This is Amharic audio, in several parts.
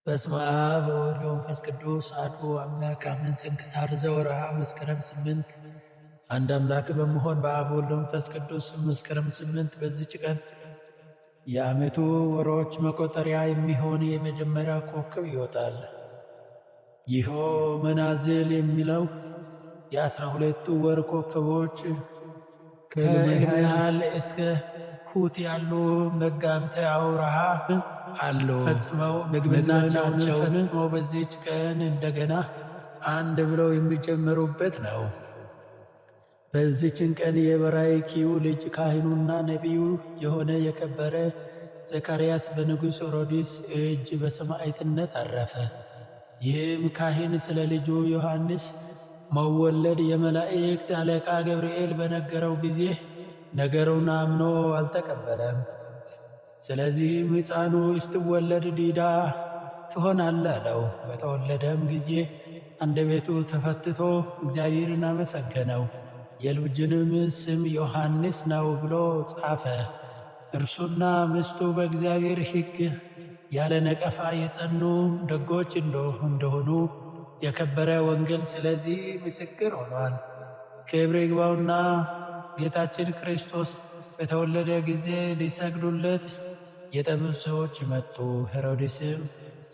በስመ አብ ወወልድ ወመንፈስ ቅዱስ አሐዱ አምላክ አሜን። ስንክሳር ዘወርኀ መስከረም 8 አንድ አምላክ በመሆን በአብ ወልድ መንፈስ ቅዱስ መስከረም 8 በዚች ቀን የዓመቱ ወሮች መቆጠሪያ የሚሆን የመጀመሪያ ኮከብ ይወጣል። ይኸው መናዝል የሚለው የ12ቱ ወር ኮከቦች ከኢያል እስከ ሑት ያሉ መጋቢተ ወርኀ አሉ። ፈጽመው ምግብናቸውን ፈጽመው በዚች ቀን እንደገና አንድ ብለው የሚጀምሩበት ነው። በዚችን ቀን የበራክዩ ልጅ ካህኑና ነቢዩ የሆነ የከበረ ዘካርያስ በንጉሥ ሄሮድስ እጅ በሰማዕትነት አረፈ። ይህም ካህን ስለ ልጁ ዮሐንስ መወለድ የመላእክት አለቃ ገብርኤል በነገረው ጊዜ ነገሩን አምኖ አልተቀበለም። ስለዚህም ሕፃኑ ስትወለድ ዲዳ ትሆናለህ አለው። በተወለደም ጊዜ አንደበቱ ተፈትቶ እግዚአብሔርን አመሰገነው። የልጁንም ስም ዮሐንስ ነው ብሎ ጻፈ። እርሱና ሚስቱ በእግዚአብሔር ሕግ ያለ ነቀፋ የጸኑ ደጎች እንደሆኑ የከበረ ወንጌል ስለዚህ ምስክር ሆኗል። ክብር ይግባውና ጌታችን ክርስቶስ በተወለደ ጊዜ ሊሰግዱለት የጠበቡ ሰዎች መጡ። ሄሮድስም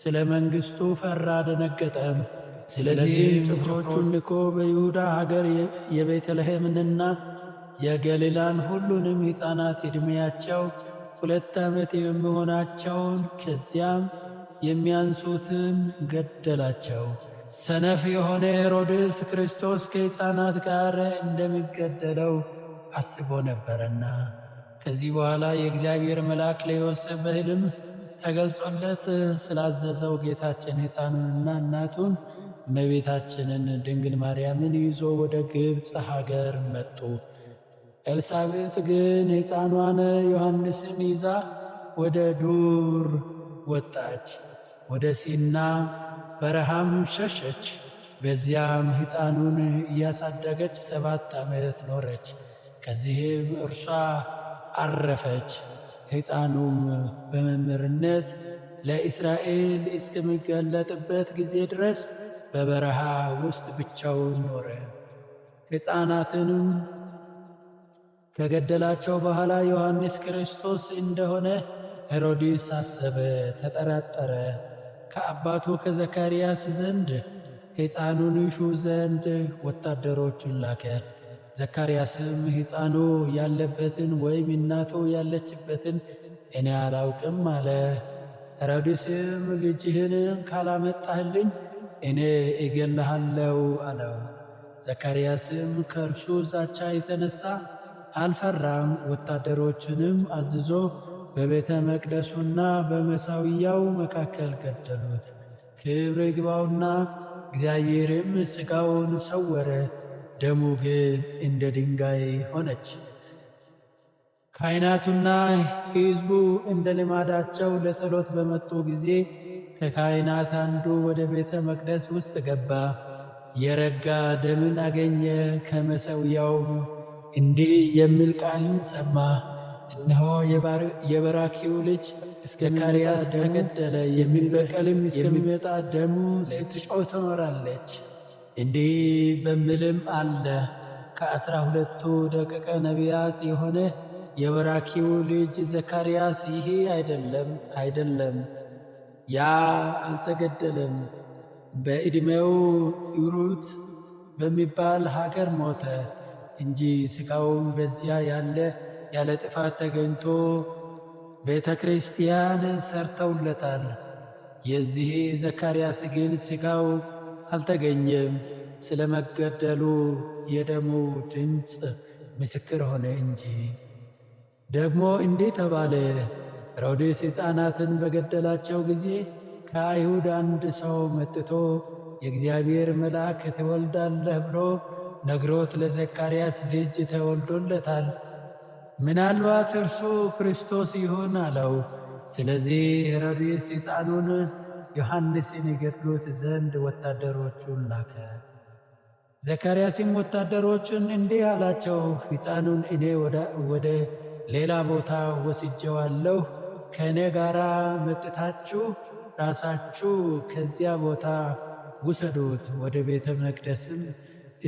ስለ መንግሥቱ ፈራ፣ ደነገጠም። ስለዚህ ጭፍሮቹን ልኮ በይሁዳ ሀገር የቤተልሔምንና የገሊላን ሁሉንም ሕፃናት ዕድሜያቸው 2 ዓመት የሚሆናቸውን ከዚያም የሚያንሱትን ገደላቸው። ሰነፍ የሆነ ሄሮድስ ክርስቶስ ከሕፃናት ጋር እንደሚገደለው አስቦ ነበርና። ከዚህ በኋላ የእግዚአብሔር መልአክ ለዮሴፍ በሕልም ተገልጾለት ስላዘዘው ጌታችን ሕፃኑንና እናቱን እመቤታችንን ድንግል ማርያምን ይዞ ወደ ግብፅ ሀገር መጡ። ኤልሳቤጥ ግን ሕፃኗን ዮሐንስን ይዛ ወደ ዱር ወጣች፣ ወደ ሲና በረሃም ሸሸች። በዚያም ሕፃኑን እያሳደገች 7 ዓመት ኖረች። ከዚህም እርሷ አረፈች። ሕፃኑም በመምህርነት ለእስራኤል እስከሚገለጥበት ጊዜ ድረስ በበረሃ ውስጥ ብቻውን ኖረ። ሕፃናትንም ከገደላቸው በኋላ ዮሐንስ ክርስቶስ እንደሆነ ሄሮድስ አሰበ፣ ተጠራጠረ። ከአባቱ ከዘካርያስ ዘንድ ሕፃኑን ይሹ ዘንድ ወታደሮቹን ላከ። ዘካርያስም ሕፃኑ ያለበትን ወይም እናቱ ያለችበትን እኔ አላውቅም አለ። ሄሮድስም ልጅህን ካላመጣህልኝ እኔ እገልሃለሁ አለው። ዘካርያስም ከእርሱ ዛቻ የተነሣ አልፈራም። ወታደሮችንም አዝዞ በቤተ መቅደሱና በመሠዊያው መካከል ገደሉት። ክብር ይግባውና እግዚአብሔርም ሥጋውን ሰወረ፣ ደሙ ግን እንደ ድንጋይ ሆነች። ካህናቱና ሕዝቡ እንደ ልማዳቸው ለጸሎት በመጡ ጊዜ ከካህናት አንዱ ወደ ቤተ መቅደስ ውስጥ ገባ። የረጋ ደምን አገኘ። ከመሠዊያውም እንዲህ የሚል ቃልን ሰማ። እነሆ የበራክዩ ልጅ ዘካርያስ ተገደለ፣ የሚበቀልም እስከሚመጣ ደሙ ስትጮህ ትኖራለች። እንዲህ በሚልም አለ። ከ12ቱ ደቂቀ ነቢያት የሆነ የበራክዩ ልጅ ዘካርያስ ይህ አይደለም፣ ያ አልተገደለም። በዕድሜው ሩት በሚባል ሀገር ሞተ እንጂ ሥጋውም በዚያ ያለ ጥፋት ተገኝቶ ቤተ ክርስቲያን ሰርተውለታል። የዚህ ዘካርያስ ግን ሥጋው አልተገኘም፣ ስለ መገደሉ የደሙ ድምፅ ምስክር ሆነ እንጂ። ደግሞ እንዲህ ተባለ፣ ሄሮድስ ሕፃናትን በገደላቸው ጊዜ ከአይሁድ አንድ ሰው መጥቶ የእግዚአብሔር መልአክ ትወልዳለህ ብሎ ነግሮት ለዘካርያስ ልጅ ተወልዶለታል፣ ምናልባት እርሱ ክርስቶስ ይሆን አለው። ስለዚህ ሄሮድስ ሕፃኑን ዮሐንስን ይገድሉት ዘንድ ወታደሮቹን ላከ። ዘካርያስም ወታደሮቹን እንዲህ አላቸው፣ ሕፃኑን እኔ ወደ ሌላ ቦታ ወስጄዋለሁ፣ ከእኔ ጋር መጥታችሁ ራሳችሁ ከዚያ ቦታ ውሰዱት። ወደ ቤተ መቅደስም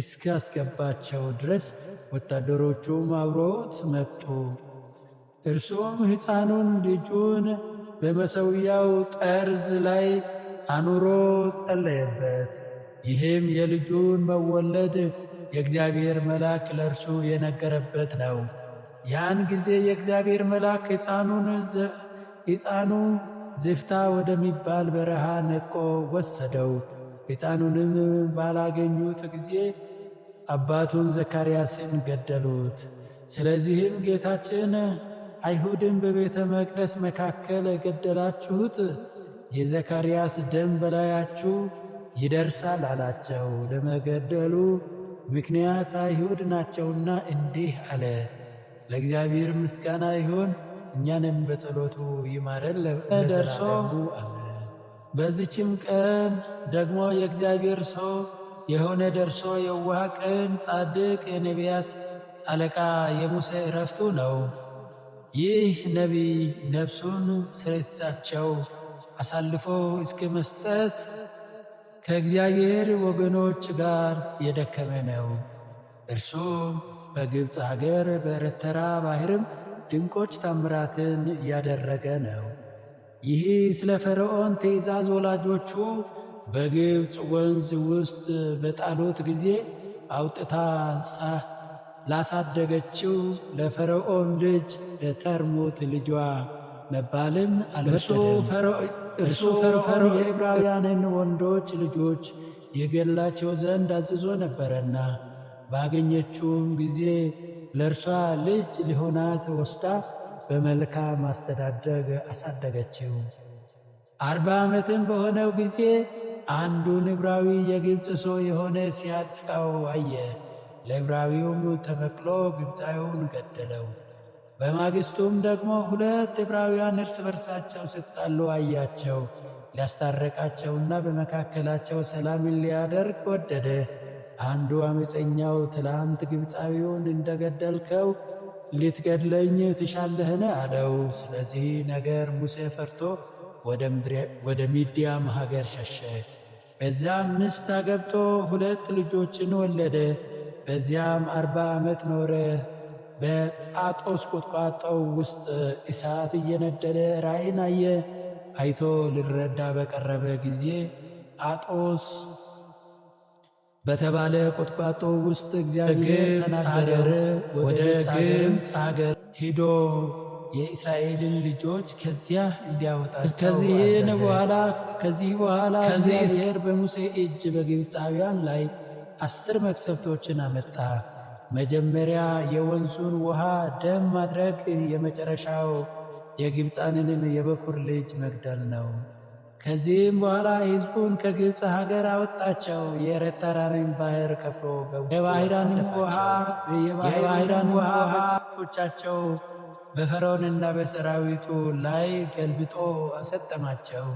እስካስገባቸው ድረስ ወታደሮቹም አብረውት መጡ። እርሱም ሕፃኑን ልጁን በመሠዊያው ጠርዝ ላይ አኑሮ ጸለየበት። ይህም የልጁን መወለድ የእግዚአብሔር መልአክ ለእርሱ የነገረበት ነው። ያን ጊዜ የእግዚአብሔር መልአክ ሕፃኑ ዝፍታ ወደሚባል በረሃ ነጥቆ ወሰደው። ሕፃኑንም ባላገኙት ጊዜ አባቱን ዘካርያስን ገደሉት። ስለዚህም ጌታችን አይሁድን በቤተ መቅደስ መካከል የገደላችሁት የዘካርያስ ደም በላያችሁ ይደርሳል አላቸው። ለመገደሉ ምክንያት አይሁድ ናቸውና እንዲህ አለ። ለእግዚአብሔር ምስጋና ይሁን፣ እኛንም በጸሎቱ ይማረን ለዘላለሙ አሜን። በዚችም ቀን ደግሞ የእግዚአብሔር ሰው የሆነ ደርሶ የዋህ ቅን ጻድቅ የነቢያት አለቃ የሙሴ ዕረፍቱ ነው። ይህ ነቢይ ነፍሱን ስለሳቸው አሳልፎ እስከ መስጠት ከእግዚአብሔር ወገኖች ጋር የደከመ ነው። እርሱም በግብፅ አገር በኤርትራ ባሕርም ድንቆች ታምራትን ያደረገ ነው። ይህ ስለ ፈርዖን ትእዛዝ ወላጆቹ በግብፅ ወንዝ ውስጥ በጣሉት ጊዜ አውጥታ ላሳደገችው ለፈርዖን ልጅ ለተርሙት ልጇ መባልን አልወደደም። እርሱ ፈርዖን የዕብራውያንን ወንዶች ልጆች የገላቸው ዘንድ አዝዞ ነበረና ባገኘችውም ጊዜ ለእርሷ ልጅ ሊሆናት ወስዳ በመልካም አስተዳደግ አሳደገችው። 40 ዓመትም በሆነው ጊዜ አንዱን ዕብራዊ የግብፅ ሰው የሆነ ሲያጠቃው አየ። ለዕብራዊውም ተበቅሎ ግብፃዊውን ገደለው። በማግስቱም ደግሞ 2 ዕብራውያን እርስ በርሳቸው ሲጣሉ አያቸው። ሊያስታረቃቸውና በመካከላቸው ሰላምን ሊያደርግ ወደደ። አንዱ ዓመፀኛው ትላንት ግብፃዊውን እንደገደልከው ልትገድለኝ ትሻለህን? አለው። ስለዚህ ነገር ሙሴ ፈርቶ ወደ ሚዲያም ሀገር ሸሸ። በዚያም ሚስት አግብቶ 2 ልጆችን ወለደ። በዚያም 40 ዓመት ኖረ። በአጦስ ቁጥቋጦው ውስጥ እሳት እየነደደ ራእይን አየ። አይቶ ሊረዳ በቀረበ ጊዜ አጦስ በተባለ ቁጥቋጦ ውስጥ እግዚአብሔር ተናገረ። ወደ ግብፅ አገር ሂዶ የእስራኤልን ልጆች ከዚያ እንዲያወጣቸው ከዚህ በኋላ እግዚአብሔር በሙሴ እጅ በግብፃውያን ላይ 10 መቅሰፍቶችን አመጣ። መጀመሪያ የወንዙን ውሃ ደም ማድረግ፣ የመጨረሻው የግብፃንንም የበኩር ልጅ መግደል ነው። ከዚህም በኋላ ሕዝቡን ከግብፅ ሀገር አወጣቸው። የኤርትራን ባሕር ከፍሎ የባሕርን ውሃ በጦቻቸው በፈርዖንና በሰራዊቱ ላይ ገልብጦ አሰጠማቸው።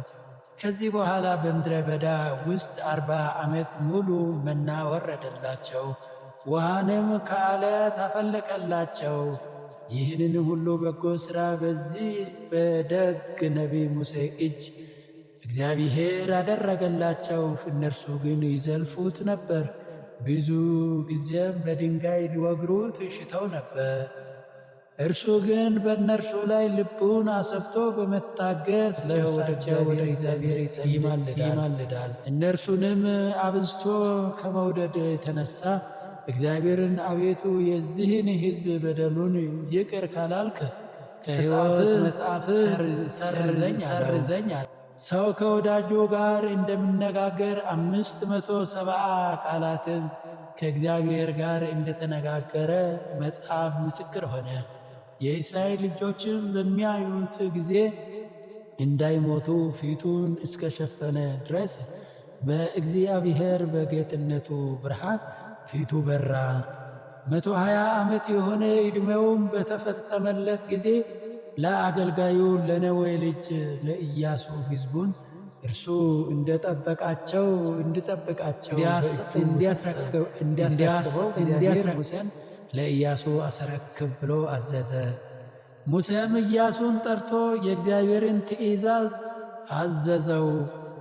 ከዚህ በኋላ በምድረ በዳ ውስጥ 40 ዓመት ሙሉ መና ወረደላቸው፣ ውሃንም ከዓለት አፈለቀላቸው። ይህንን ሁሉ በጎ ሥራ በዚህ በደግ ነቢይ ሙሴ እጅ እግዚአብሔር አደረገላቸው። እነርሱ ግን ይዘልፉት ነበር፣ ብዙ ጊዜም በድንጋይ ሊወግሩት ሽተው ነበር። እርሱ ግን በእነርሱ ላይ ልቡን አሰፍቶ በመታገስ ለወዳጃቸው ወደ እግዚአብሔር ይማልዳል። እነርሱንም አብዝቶ ከመውደድ የተነሳ እግዚአብሔርን አቤቱ የዚህን ሕዝብ በደሉን ይቅር ካላልክ ከሕይወት መጽሐፍ ሰርዘኝ። ሰው ከወዳጁ ጋር እንደሚነጋገር 570 ቃላትን ከእግዚአብሔር ጋር እንደተነጋገረ መጽሐፍ ምስክር ሆነ። የእስራኤል ልጆችም በሚያዩት ጊዜ እንዳይሞቱ ፊቱን እስከሸፈነ ድረስ በእግዚአብሔር በጌትነቱ ብርሃን ፊቱ በራ። 120 ዓመት የሆነ ዕድሜውም በተፈጸመለት ጊዜ ለአገልጋዩ ለነዌ ልጅ ለኢያሱ ሕዝቡን እርሱ እንዲጠብቃቸው እንዲያስረክበው ሙሴን ለኢያሱ አስረክብ ብሎ አዘዘ። ሙሴም ኢያሱን ጠርቶ የእግዚአብሔርን ትእዛዝ አዘዘው።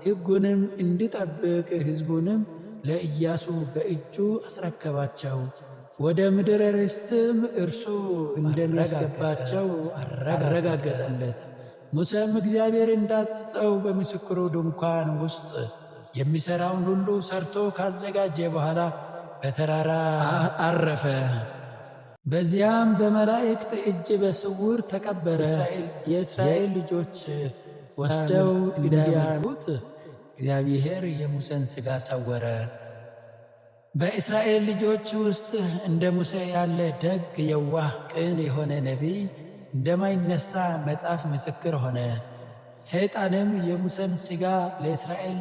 ሕጉንም እንዲጠብቅ ሕዝቡንም ለኢያሱ በእጁ አስረከባቸው። ወደ ምድረ ርስትም እርሱ እንደሚያስገባቸው አረጋገጠለት። ሙሴም እግዚአብሔር እንዳዘዘው በምስክሩ ድንኳን ውስጥ የሚሠራውን ሁሉ ሰርቶ ካዘጋጀ በኋላ በተራራ አረፈ። በዚያም በመላእክት እጅ በስውር ተቀበረ። የእስራኤል ልጆች ወስደው እንዲያሉት እግዚአብሔር የሙሴን ሥጋ ሰወረ። በእስራኤል ልጆች ውስጥ እንደ ሙሴ ያለ ደግ፣ የዋህ፣ ቅን የሆነ ነቢይ እንደማይነሣ መጽሐፍ ምስክር ሆነ። ሰይጣንም የሙሴን ሥጋ ለእስራኤል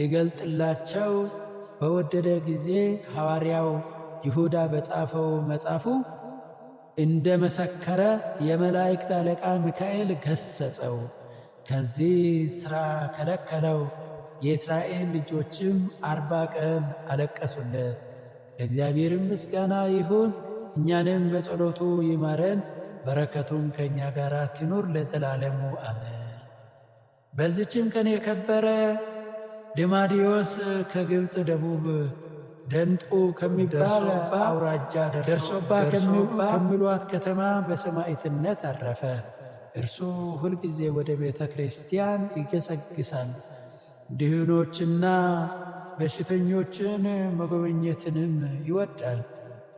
ሊገልጥላቸው በወደደ ጊዜ ሐዋርያው ይሁዳ በጻፈው መጽሐፉ እንደ መሰከረ የመላእክት አለቃ ሚካኤል ገሠጸው፣ ከዚህ ሥራ ከለከለው። የእስራኤል ልጆችም 40 ቀን አለቀሱለት። ለእግዚአብሔርም ምስጋና ይሁን፣ እኛንም በጸሎቱ ይማረን፣ በረከቱም ከእኛ ጋር ትኑር ለዘላለሙ አሜን። በዚችም ቀን የከበረ ድማዲዮስ ከግብፅ ደቡብ ደንጡ ከሚባል አውራጃ ደርሶባ ከሚሏት ከተማ በሰማዕትነት አረፈ። እርሱ ሁልጊዜ ወደ ቤተ ክርስቲያን ይገሰግሳል። ድሆችንና በሽተኞችን መጎብኘትንም ይወዳል።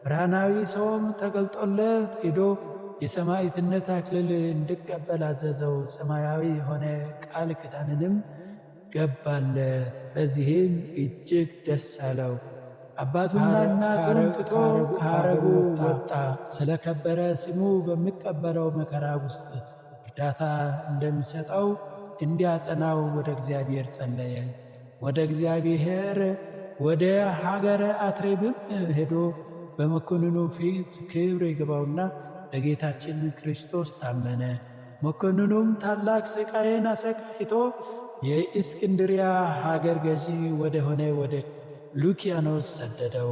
ብርሃናዊ ሰውም ተገልጦለት ሄዶ የሰማዕትነት አክሊል እንዲቀበል አዘዘው። ሰማያዊ የሆነ ቃል ኪዳንንም ገባለት። በዚህም እጅግ ደስ አለው። አባቱና እናቱን ትቶ ከአገሩ ወጣ። ስለ ከበረ ስሙ በሚቀበለው መከራ ውስጥ እርዳታ እንደሚሰጠው እንዲያጸናው ወደ እግዚአብሔር ጸለየ። ወደ እግዚአብሔር ወደ ሀገረ አትሬብም ሄዶ በመኮንኑ ፊት ክብር ይግባውና በጌታችን ክርስቶስ ታመነ። መኮንኑም ታላቅ ሥቃይን አሰቃይቶ የእስክንድርያ ሀገር ገዢ ወደ ሆነ ወደ ሉኪያኖስ ሰደደው።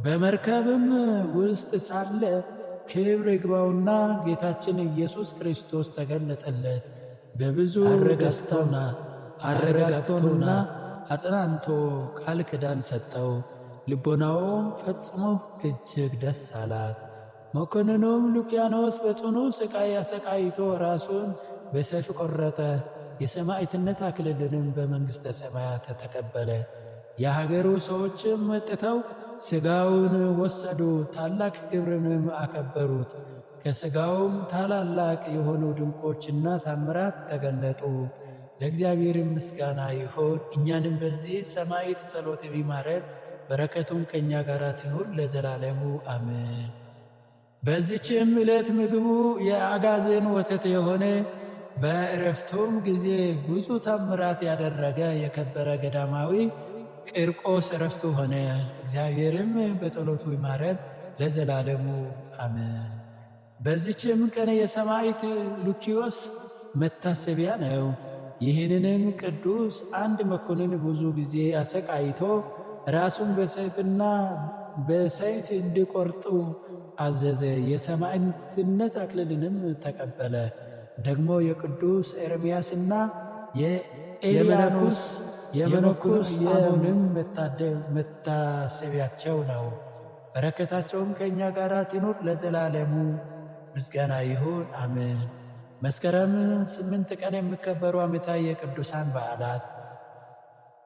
በመርከብም ውስጥ ሳለ ክብር ይግባውና ጌታችን ኢየሱስ ክርስቶስ ተገለጠለት። በብዙ አረጋግቶና አጽናንቶ ቃል ኪዳን ሰጠው። ልቦናውም ፈጽሞ እጅግ ደስ አላት። መኮንኑም ሉኪያኖስ በጽኑ ሥቃይ አሰቃይቶ ራሱን በሰይፍ ቆረጠ። የሰማዕትነት አክሊልንም በመንግሥተ ሰማያት ተቀበለ። የሀገሩ ሰዎችም መጥተው ሥጋውን ወሰዱ፣ ታላቅ ክብርንም አከበሩት። ከሥጋውም ታላላቅ የሆኑ ድንቆችና ታምራት ተገለጡ። ለእግዚአብሔር ምስጋና ይሁን፣ እኛንም በዚህ ሰማዕት ጸሎት ቢማረን፣ በረከቱም ከእኛ ጋር ትኑር ለዘላለሙ አሜን። በዚችም ዕለት ምግቡ የአጋዘን ወተት የሆነ በዕረፍቱም ጊዜ ብዙ ታምራት ያደረገ የከበረ ገዳማዊ ቂርቆስ ዕረፍቱ ሆነ። እግዚአብሔርም በጸሎቱ ይማረን ለዘላለሙ አሜን። በዚችም ቀን የሰማዕት ሉኪዮስ መታሰቢያ ነው። ይህንንም ቅዱስ አንድ መኮንን ብዙ ጊዜ አሰቃይቶ ራሱን በሰይፍ እንዲቆርጡ አዘዘ። የሰማዕትነት አክሊልንም ተቀበለ። ደግሞ የቅዱስ ኤርምያስና የመነኩስ አሞንም መታሰቢያቸው ነው። በረከታቸውም ከእኛ ጋር ትኑር ለዘላለሙ ምስጋና ይሁን አሜን። መስከረም 8 ቀን የሚከበሩ ዓመታዊ የቅዱሳን በዓላት፦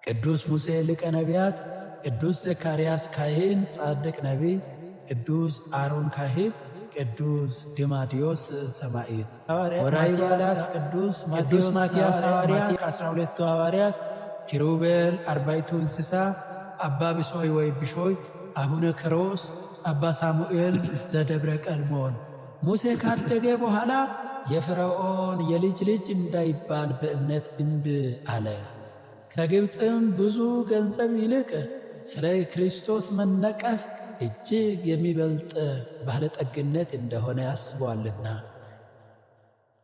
ቅዱስ ሙሴ ሊቀ ነቢያት፣ ቅዱስ ዘካርያስ ካህን ጻድቅ ነቢይ፣ ቅዱስ አሮን ካህን፣ ቅዱስ ድማዲዮስ ሰማዕት። ወርኃዊ በዓላት፦ ቅዱስ ማትያስ ሐዋርያ ከ12ቱ ሐዋርያት፣ ኪሩቤል አርባዕቱ እንስሳ፣ አባ ብሶይ ወይ ብሾይ፣ አቡነ ክሮስ፣ አባ ሳሙኤል ዘደብረ ቀልሞን። ሙሴ ካደገ በኋላ የፈርዖን የልጅ ልጅ እንዳይባል በእምነት እምቢ አለ። ከግብፅም ብዙ ገንዘብ ይልቅ ስለ ክርስቶስ መነቀፍ እጅግ የሚበልጥ ባለጠግነት እንደሆነ አስቧልና፣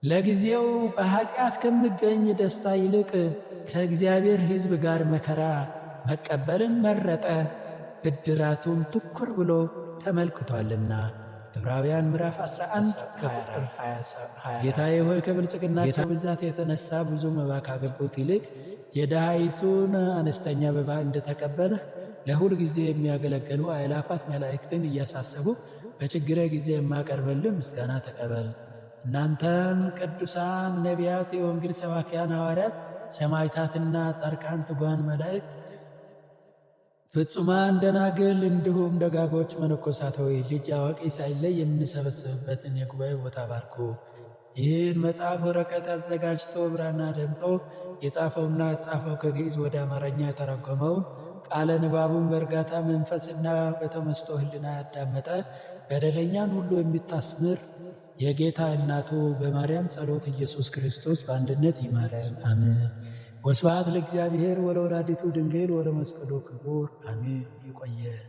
ለጊዜው በኃጢአት ከሚገኝ ደስታ ይልቅ ከእግዚአብሔር ሕዝብ ጋር መከራ መቀበልን መረጠ። ብድራቱም ትኩር ብሎ ተመልክቷልና። ዕብራውያን ምዕራፍ 11 ከቁጥር 24። ጌታዬ ሆይ ከብልጽግናቸው ብዛት የተነሳ ብዙ መባ ካገቡት ይልቅ የድሃይቱን አነስተኛ መባ እንደተቀበለ ለሁል ጊዜ የሚያገለግሉ አእላፋት መላእክትን እያሳሰቡ በችግሬ ጊዜ የማቀርበልን ምስጋና ተቀበል። እናንተም ቅዱሳን ነቢያት፣ የወንጌል ሰባኪያን ሐዋርያት፣ ሰማዕታትና ጻድቃን፣ ትጉሃን መላእክት፣ ፍጹማን ደናግል እንዲሁም ደጋጎች መነኮሳት ሆይ ልጅ አዋቂ ሳይለይ የምንሰበሰብበትን የጉባኤ ቦታ ባርኩ። ይህን መጽሐፍ ወረቀት አዘጋጅቶ ብራና ደምጦ የጻፈውና የተጻፈው ከግዕዝ ወደ አማርኛ የተረጎመውን ቃለ ንባቡን በእርጋታ መንፈስና በተመስጦ ሕሊና ያዳመጠ በደለኛን ሁሉ የምታስምር የጌታ እናቱ በማርያም ጸሎት ኢየሱስ ክርስቶስ በአንድነት ይማረን፣ አሜን። ወስብሐት ለእግዚአብሔር ወለወላዲቱ ድንግል ወለመስቀሉ ክቡር፣ አሜን። ይቆየን።